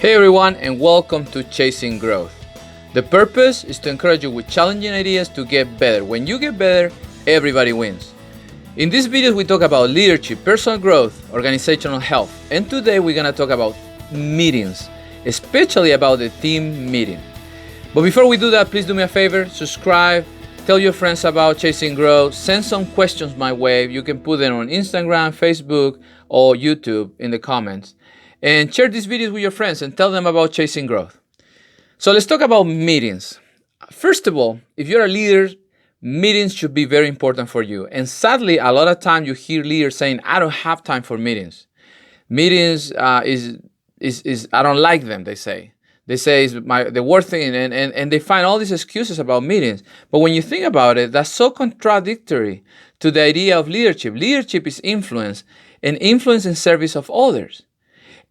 Hey everyone, and welcome to Chasing Growth. The purpose is to encourage you with challenging ideas to get better. When you get better, everybody wins. In this video, we talk about leadership, personal growth, organizational health, and today we're going to talk about meetings, especially about the team meeting. But before we do that, please do me a favor, subscribe, tell your friends about Chasing Growth, send some questions my way. You can put them on Instagram, Facebook, or YouTube in the comments. And share these videos with your friends and tell them about Chasing Growth. So let's talk about meetings. First of all, if you're a leader, meetings should be very important for you. And sadly, a lot of times you hear leaders saying, I don't have time for meetings. Meetings is I don't like them, they say. They say it's the worst thing, and they find all these excuses about meetings. But when you think about it, that's so contradictory to the idea of leadership. Leadership is influence, and influence in service of others.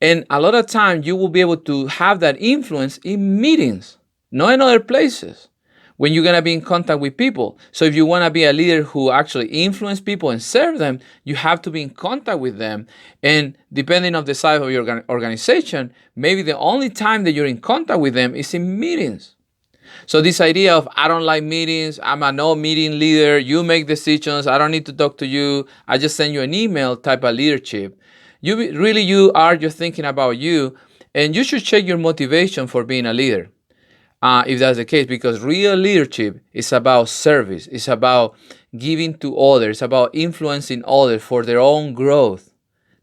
And a lot of times you will be able to have that influence in meetings, not in other places, when you're going to be in contact with people. So if you want to be a leader who actually influence people and serve them, you have to be in contact with them. And depending on the size of your organization, maybe the only time that you're in contact with them is in meetings. So this idea of, I don't like meetings, I'm a no meeting leader, you make decisions, I don't need to talk to you, I just send you an email type of leadership. You are just thinking about you, and you should check your motivation for being a leader, if that's the case, because real leadership is about service. It's about giving to others. It's about influencing others for their own growth.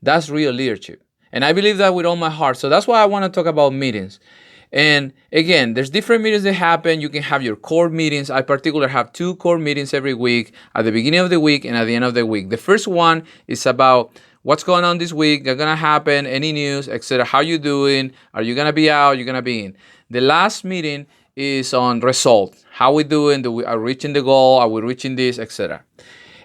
That's real leadership. And I believe that with all my heart. So that's why I want to talk about meetings. And again, there's different meetings that happen. You can have your core meetings. I particularly have 2 core meetings every week, at the beginning of the week and at the end of the week. The first one is about what's going on this week, that's going to happen, any news, etc. How you doing? Are you going to be out? You're going to be in. The last meeting is on results. How we doing? Are we reaching the goal? Are we reaching this, etc.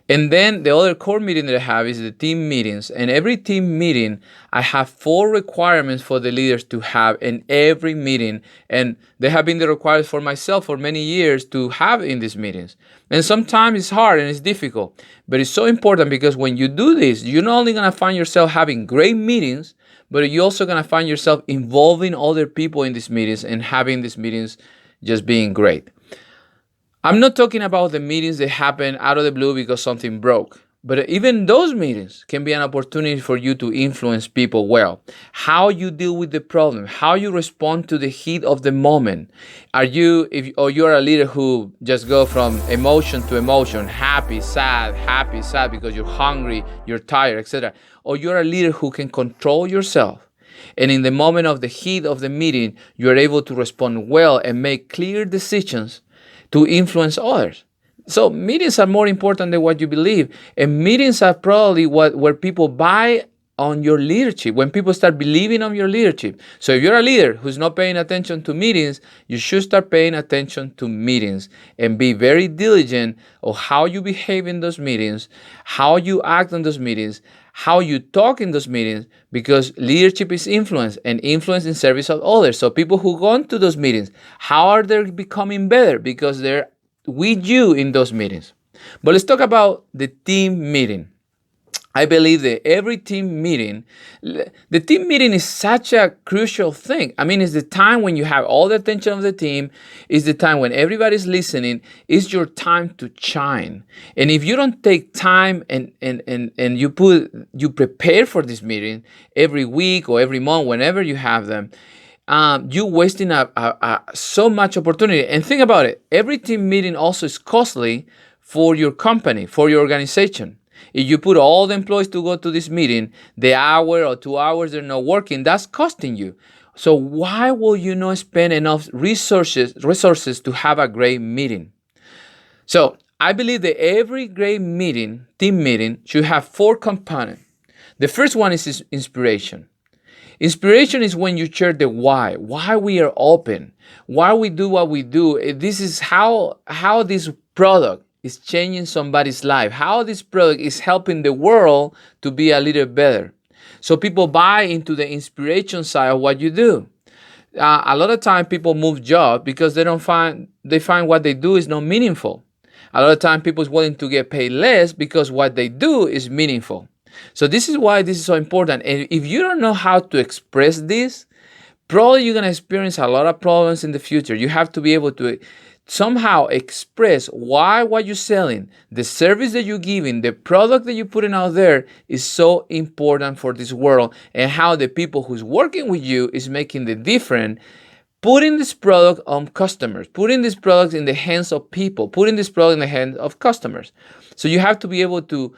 And then the other core meeting that I have is the team meetings. And every team meeting, I have 4 requirements for the leaders to have in every meeting. And they have been the requirements for myself for many years to have in these meetings. And sometimes it's hard and it's difficult, but it's so important because when you do this, you're not only going to find yourself having great meetings, but you're also going to find yourself involving other people in these meetings and having these meetings just being great. I'm not talking about the meetings that happen out of the blue because something broke, but even those meetings can be an opportunity for you to influence people well. How you deal with the problem, how you respond to the heat of the moment. Or you're a leader who just go from emotion to emotion, happy, sad because you're hungry, you're tired, etc. Or you're a leader who can control yourself. And in the moment of the heat of the meeting, you're able to respond well and make clear decisions to influence others. So meetings are more important than what you believe. And meetings are probably where people buy on your leadership, when people start believing on your leadership. So if you're a leader who's not paying attention to meetings, you should start paying attention to meetings and be very diligent of how you behave in those meetings, how you act in those meetings, how you talk in those meetings, because leadership is influence and influence in service of others. So people who go into those meetings, how are they becoming better? Because they're with you in those meetings. But let's talk about the team meeting. I believe that every team meeting, the team meeting is such a crucial thing. I mean, it's the time when you have all the attention of the team. It's the time when everybody's listening. It's your time to shine. And if you don't take time and you prepare for this meeting every week or every month, whenever you have them, you're wasting so much opportunity. And think about it. Every team meeting also is costly for your company, for your organization. If you put all the employees to go to this meeting, the hour or 2 hours they're not working, that's costing you. So why will you not spend enough resources to have a great meeting? So I believe that every great meeting, team meeting, should have 4 components. The first one is inspiration. Inspiration is when you share the why we are open, why we do what we do. This is how this product is changing somebody's life, how this product is helping the world to be a little better. So people buy into the inspiration side of what you do. A lot of time people move jobs because they find what they do is not meaningful. A lot of time people is willing to get paid less because what they do is meaningful. So this is why this is so important. And if you don't know how to express this, probably you're going to experience a lot of problems in the future. You have to be able to somehow express why what you're selling, the service that you're giving, the product that you're putting out there is so important for this world, and how the people who's working with you is making the difference, putting this product on customers, putting this product in the hands of people, putting this product in the hands of customers. So you have to be able to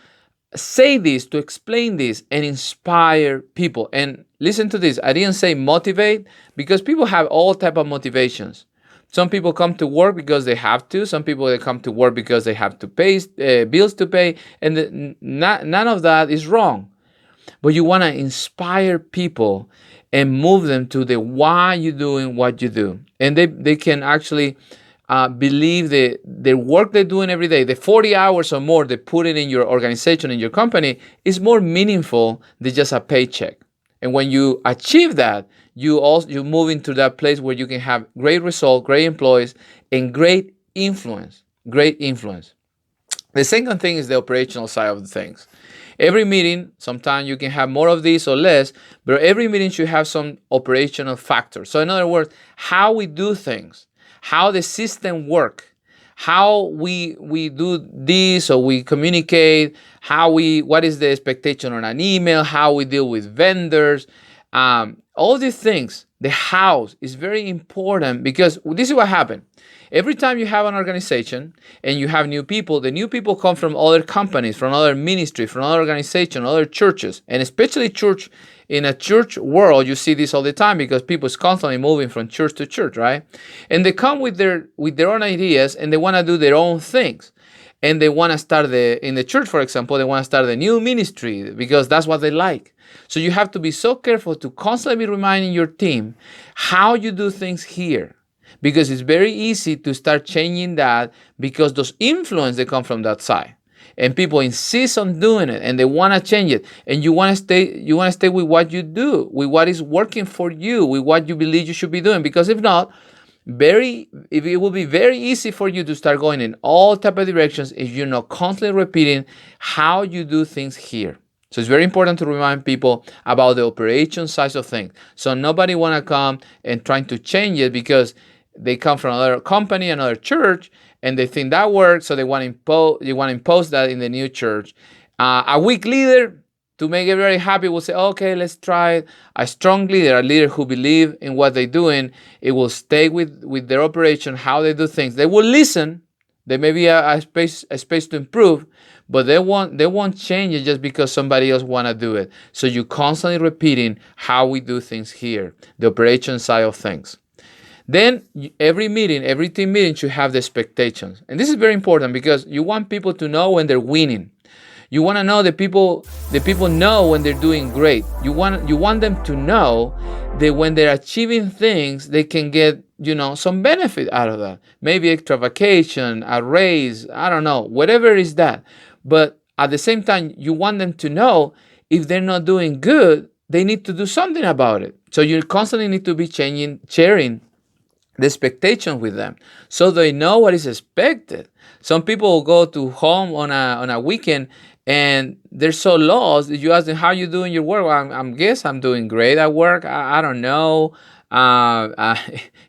say this, to explain this, and inspire people. And listen to this, I didn't say motivate, because people have all type of motivations. Some people come to work because they have to. Some people, they come to work because they have to pay bills to pay, and none of that is wrong. But you want to inspire people and move them to the why you're doing what you do, and they can actually believe the work they're doing every day, the 40 hours or more they put it in your organization, in your company, is more meaningful than just a paycheck. And when you achieve that, you move into that place where you can have great results, great employees, and great influence. Great influence. The second thing is the operational side of the things. Every meeting, sometimes you can have more of this or less, but every meeting should have some operational factors. So in other words, how we do things, how the system work, how we do this, or we communicate, what is the expectation on an email, how we deal with vendors, all these things. The house is very important, because this is what happened. Every time you have an organization and you have new people, the new people come from other companies, from other ministries, from other organizations, other churches, and especially church. In a church world, you see this all the time, because people is constantly moving from church to church, right? And they come with their own ideas, and they want to do their own things. And they want to start in the church, for example, they want to start a new ministry because that's what they like. So you have to be so careful to constantly be reminding your team how you do things here. Because it's very easy to start changing that, because those influences, they come from that side. And people insist on doing it, and they want to change it. And you want to stay with what you do, with what is working for you, with what you believe you should be doing. Because if not, it will be very easy for you to start going in all type of directions if you're not constantly repeating how you do things here. So it's very important to remind people about the operation side of things. So nobody want to come and trying to change it because they come from another company, another church, and they think that works, so they want to impose that in the new church. A weak leader, to make everybody happy, will say, okay, let's try it. A strong leader, a leader who believes in what they're doing, it will stay with their operation, how they do things. They will listen. There may be a space to improve, but they won't change it just because somebody else want to do it. So you're constantly repeating how we do things here, the operation side of things. Then every team meeting should have the expectations. And this is very important, because you want people to know when they're winning. You want to know the people know when they're doing great. You want them to know that when they're achieving things, they can get, some benefit out of that. Maybe extra vacation, a raise, I don't know, whatever is that. But at the same time, you want them to know if they're not doing good, they need to do something about it. So you constantly need to be sharing the expectation with them, so they know what is expected. Some people will go to home on a weekend, and they're so lost. You ask them, how you doing your work? Well, I guess I'm doing great at work. I don't know.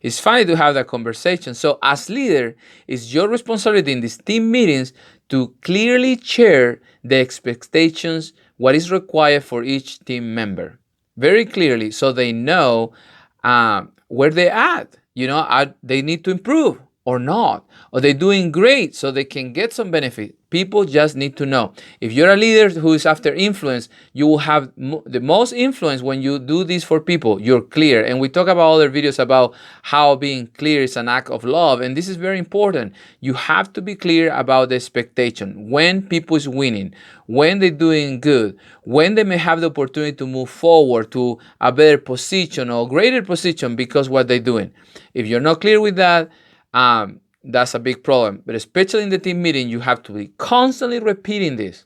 It's funny to have that conversation. So as leader, it's your responsibility in these team meetings to clearly share the expectations, what is required for each team member, very clearly, so they know where they're at. They need to improve or not, or they're doing great so they can get some benefit. People just need to know. If you're a leader who is after influence, you will have the most influence when you do this for people. You're clear. And we talk about other videos about how being clear is an act of love. And this is very important. You have to be clear about the expectation. When people is winning, when they're doing good, when they may have the opportunity to move forward to a better position or greater position because what they're doing. If you're not clear with that, that's a big problem. But especially in the team meeting, you have to be constantly repeating this.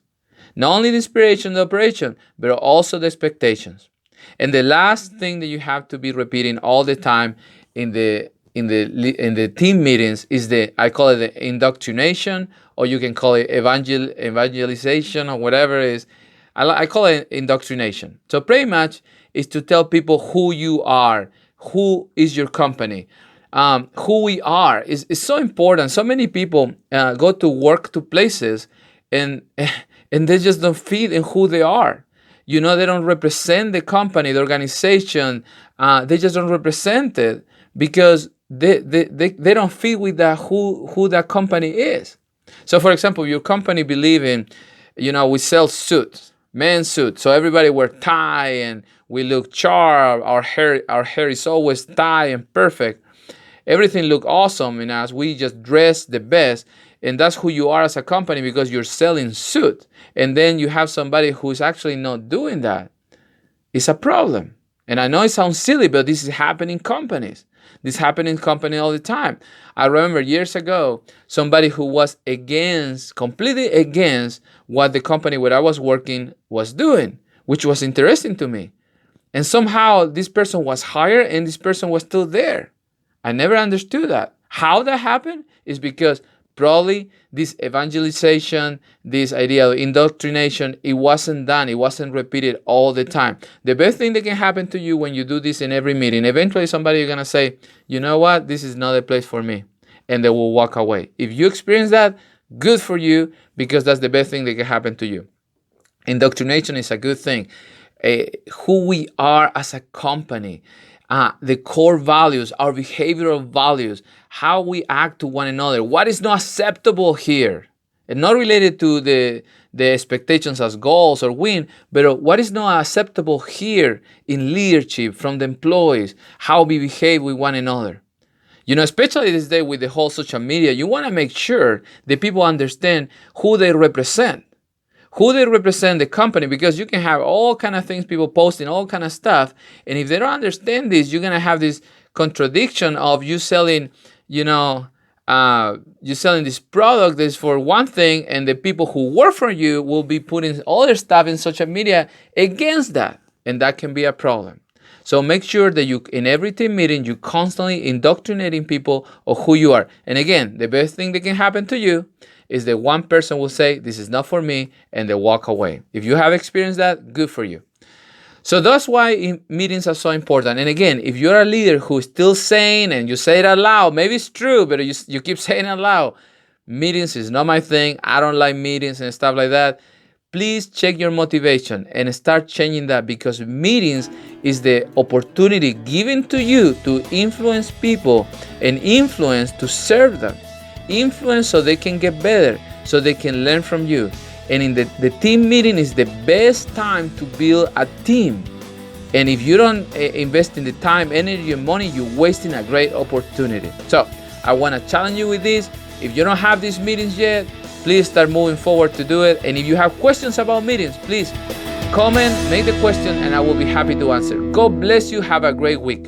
Not only the inspiration, the operation, but also the expectations. And the last thing that you have to be repeating all the time in the team meetings is I call it the indoctrination, or you can call it evangelization, or whatever it is. I call it indoctrination. So pretty much is to tell people who you are, who is your company. Who we are is so important. So many people go to work to places and and they just don't fit in who they are. They don't represent the company, the organization. They just don't represent it because they don't fit with that who that company is. So, for example, your company believe in, we sell suits, men's suits. So everybody wear tie and we look sharp. Our hair is always tie and perfect. Everything look awesome in us. We just dress the best. And that's who you are as a company because you're selling suit. And then you have somebody who's actually not doing that. It's a problem. And I know it sounds silly, but this is happening in companies. This happens in companies all the time. I remember years ago, somebody who was completely against what the company where I was working was doing, which was interesting to me. And somehow this person was hired and this person was still there. I never understood that. How that happened is because probably this evangelization, this idea of indoctrination, it wasn't done. It wasn't repeated all the time. The best thing that can happen to you when you do this in every meeting, eventually somebody is going to say, you know what, this is not a place for me. And they will walk away. If you experience that, good for you, because that's the best thing that can happen to you. Indoctrination is a good thing. Who we are as a company, the core values, our behavioral values, how we act to one another, what is not acceptable here, and not related to the expectations as goals or win, but what is not acceptable here in leadership from the employees, how we behave with one another. Especially this day with the whole social media, you want to make sure that people understand who they represent. The company, because you can have all kind of things, people posting all kind of stuff, and if they don't understand this, you're gonna have this contradiction of you selling, this product that's for one thing, and the people who work for you will be putting all their stuff in social media against that, and that can be a problem. So make sure that you, in every team meeting, you constantly indoctrinating people of who you are. And again, the best thing that can happen to you is that one person will say, this is not for me, and they walk away. If you have experienced that, good for you. So that's why meetings are so important. And again, if you're a leader who's still saying, and you say it out loud, maybe it's true, but you keep saying it out loud, meetings is not my thing, I don't like meetings and stuff like that, please check your motivation and start changing that, because meetings is the opportunity given to you to influence people and influence to serve them. Influence so they can get better, so they can learn from you. And in the team meeting is the best time to build a team. And if you don't invest in the time, energy, and money, you're wasting a great opportunity. So I want to challenge you with this. If you don't have these meetings yet, please start moving forward to do it. And if you have questions about meetings, please comment, make the question, and I will be happy to answer. God bless you. Have a great week.